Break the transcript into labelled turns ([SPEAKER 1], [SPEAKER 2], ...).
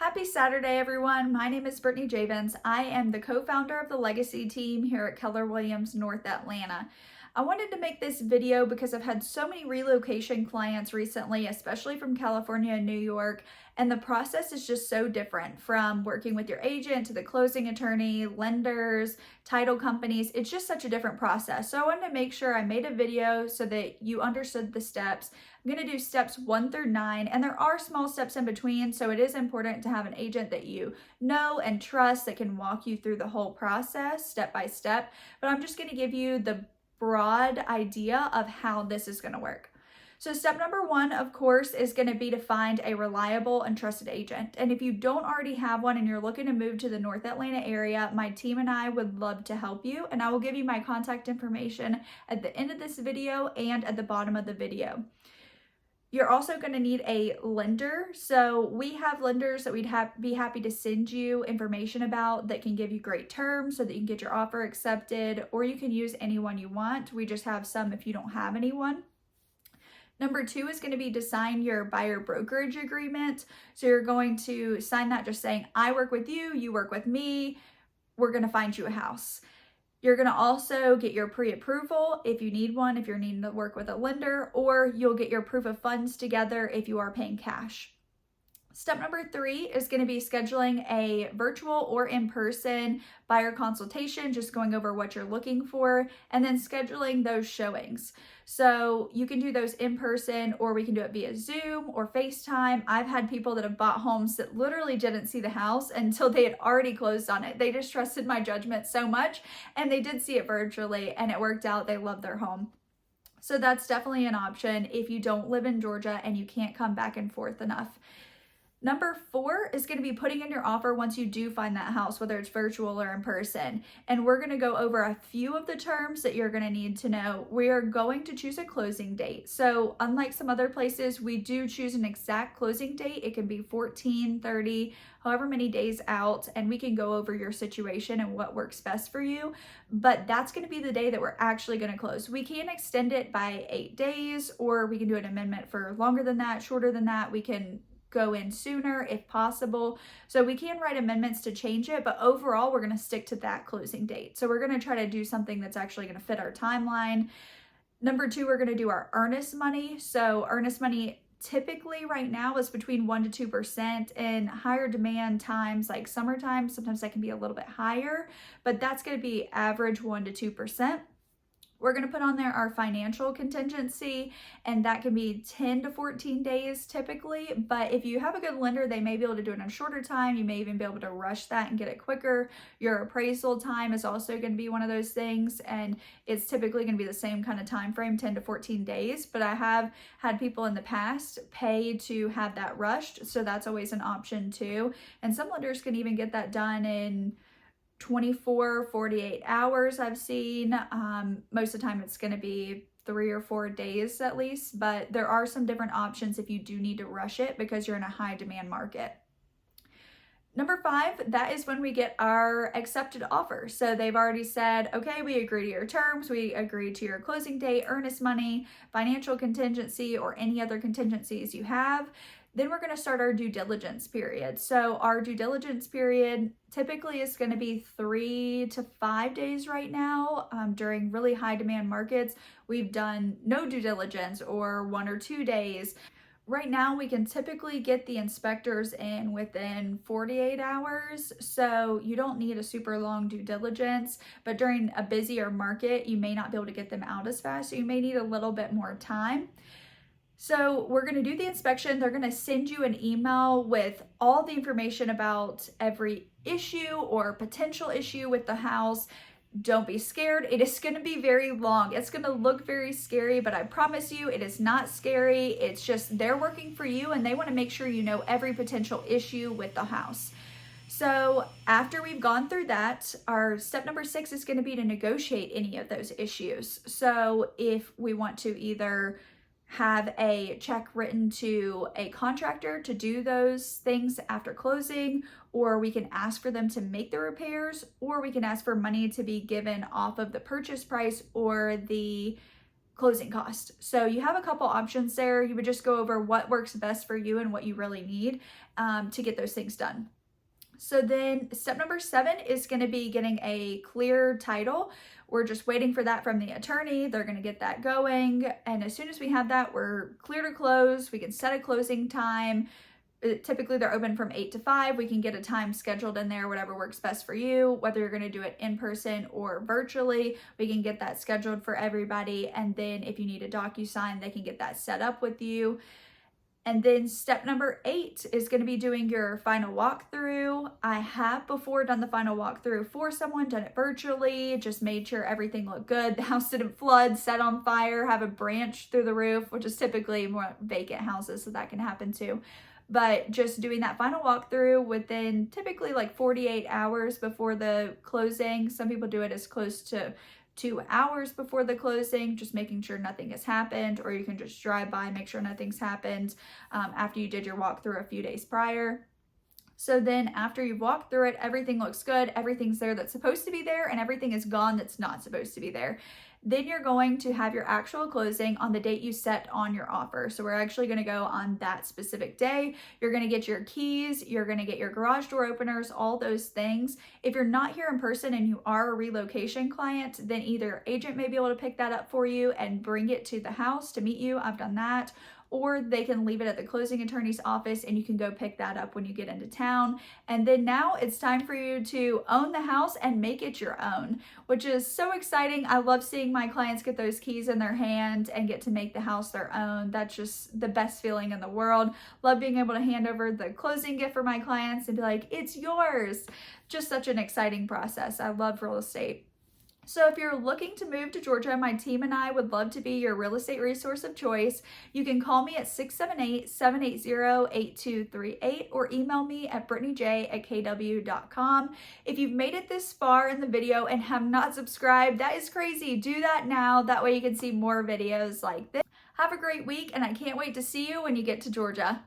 [SPEAKER 1] Happy Saturday, everyone. My name is Britney Javens. I am the co-founder of the Legacy team here at Keller Williams North Atlanta. I wanted to make this video because I've had so many relocation clients recently, especially from California and New York, and the process is just so different from working with your agent to the closing attorney, lenders, title companies. It's just such a different process. So I wanted to make sure I made a video so that you understood the steps. I'm going to do steps 1 through 9, and there are small steps in between, so it is important to have an agent that you know and trust that can walk you through the whole process step by step. But I'm just going to give you the broad idea of how this is going to work. So step number 1, of course, is going to be to find a reliable and trusted agent. And if you don't already have one and you're looking to move to the North Atlanta area, my team and I would love to help you. And I will give you my contact information at the end of this video and at the bottom of the video. You're also going to need a lender. So we have lenders that we'd be happy to send you information about that can give you great terms so that you can get your offer accepted, or you can use anyone you want. We just have some if you don't have anyone. Number 2 is going to be to sign your buyer brokerage agreement. So you're going to sign that just saying, I work with you, you work with me, we're going to find you a house. You're going to also get your pre-approval if you need one, if you're needing to work with a lender, or you'll get your proof of funds together if you are paying cash. Step number 3 is going to be scheduling a virtual or in-person buyer consultation, just going over what you're looking for, and then scheduling those showings. So you can do those in person, or we can do it via Zoom or FaceTime. I've had people that have bought homes that literally didn't see the house until they had already closed on it. They just trusted my judgment so much, and they did see it virtually, and it worked out. They loved their home. So that's definitely an option if you don't live in Georgia and you can't come back and forth enough. Number 4 is going to be putting in your offer once you do find that house, whether it's virtual or in person. And we're going to go over a few of the terms that you're going to need to know. We are going to choose a closing date. So unlike some other places, we do choose an exact closing date. It can be 14, 30, however many days out, and we can go over your situation and what works best for you. But that's going to be the day that we're actually going to close. We can extend it by 8 days, or we can do an amendment for longer than that, shorter than that. We can go in sooner if possible. So we can write amendments to change it, but overall we're going to stick to that closing date. So we're going to try to do something that's actually going to fit our timeline. Number 2, we're going to do our earnest money. So earnest money typically right now is between 1 to 2%. In higher demand times like summertime, sometimes that can be a little bit higher, but that's going to be average 1 to 2%. We're going to put on there our financial contingency, and that can be 10 to 14 days typically. But if you have a good lender, they may be able to do it in a shorter time. You may even be able to rush that and get it quicker. Your appraisal time is also going to be one of those things, and it's typically going to be the same kind of time frame, 10 to 14 days. But I have had people in the past pay to have that rushed, so that's always an option too. And some lenders can even get that done in 24, 48 hours I've seen. Most of the time it's going to be 3 or 4 days at least, but there are some different options if you do need to rush it because you're in a high demand market. Number 5, that is when we get our accepted offer. So they've already said, okay, we agree to your terms, we agree to your closing date, earnest money, financial contingency, or any other contingencies you have. Then we're going to start our due diligence period. So our due diligence period typically is going to be 3 to 5 days right now. During really high demand markets, we've done no due diligence or 1 or 2 days. Right now, we can typically get the inspectors in within 48 hours, so you don't need a super long due diligence, but during a busier market, you may not be able to get them out as fast, so you may need a little bit more time. So we're going to do the inspection. They're going to send you an email with all the information about every issue or potential issue with the house. Don't be scared. It is going to be very long. It's going to look very scary, but I promise you it is not scary. It's just they're working for you and they want to make sure you know every potential issue with the house. So after we've gone through that, our step number 6 is going to be to negotiate any of those issues. So if we want to either have a check written to a contractor to do those things after closing, or we can ask for them to make the repairs, or we can ask for money to be given off of the purchase price or the closing cost. So you have a couple options there. You would just go over what works best for you and what you really need to get those things done. So then step number 7 is going to be getting a clear title. We're just waiting for that from the attorney. They're going to get that going. And as soon as we have that, we're clear to close. We can set a closing time. Typically they're open from 8 to 5. We can get a time scheduled in there, whatever works best for you, whether you're going to do it in person or virtually. We can get that scheduled for everybody. And then if you need a DocuSign, they can get that set up with you. And then step number 8 is going to be doing your final walkthrough. I have before done the final walkthrough for someone, done it virtually, just made sure everything looked good. The house didn't flood, set on fire, have a branch through the roof, which is typically more vacant houses, so that can happen too. But just doing that final walkthrough within typically like 48 hours before the closing. Some people do it as close to 2 hours before the closing, just making sure nothing has happened, or you can just drive by, make sure nothing's happened after you did your walkthrough a few days prior. So then after you've walked through it, everything looks good, everything's there that's supposed to be there, and everything is gone that's not supposed to be there. Then you're going to have your actual closing on the date you set on your offer. So we're actually going to go on that specific day. You're going to get your keys, you're going to get your garage door openers, all those things. If you're not here in person and you are a relocation client, then either agent may be able to pick that up for you and bring it to the house to meet you. I've done that. Or they can leave it at the closing attorney's office and you can go pick that up when you get into town. And then now it's time for you to own the house and make it your own, which is so exciting. I love seeing my clients get those keys in their hand and get to make the house their own. That's just the best feeling in the world. Love being able to hand over the closing gift for my clients and be like, it's yours. Just such an exciting process. I love real estate. So if you're looking to move to Georgia, my team and I would love to be your real estate resource of choice. You can call me at 678-780-8238 or email me at britneyj@kw.com. If you've made it this far in the video and have not subscribed, that is crazy. Do that now. That way you can see more videos like this. Have a great week, and I can't wait to see you when you get to Georgia.